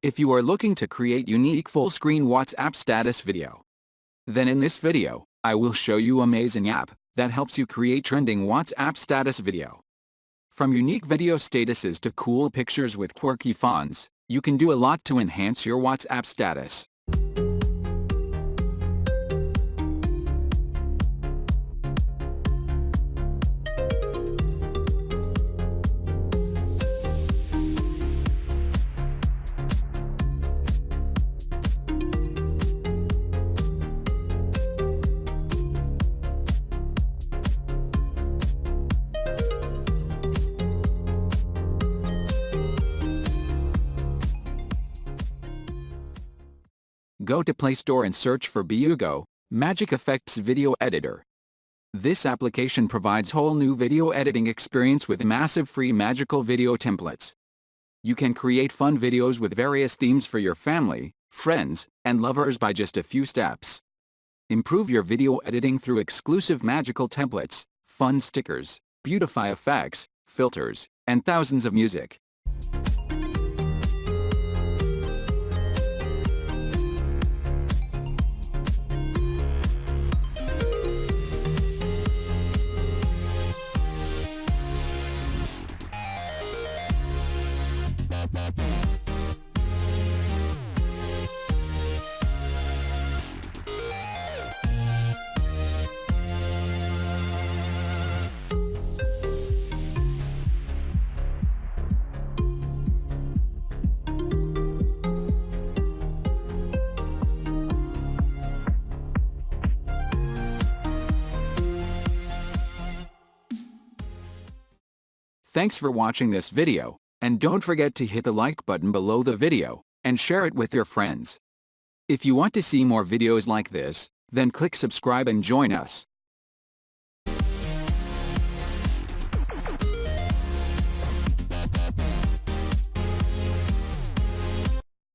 If you are looking to create unique full-screen WhatsApp status video, then in this video, I will show you amazing app that helps you create trending WhatsApp status video. From unique video statuses to cool pictures with quirky fonts, you can do a lot to enhance your WhatsApp status. Go to Play Store and search for Biugo, Magic Effects Video Editor. This application provides whole new video editing experience with massive free magical video templates. You can create fun videos with various themes for your family, friends, and lovers by just a few steps. Improve your video editing through exclusive magical templates, fun stickers, beautify effects, filters, and thousands of music. Thanks for watching this video, and don't forget to hit the like button below the video, and share it with your friends. If you want to see more videos like this, then click subscribe and join us.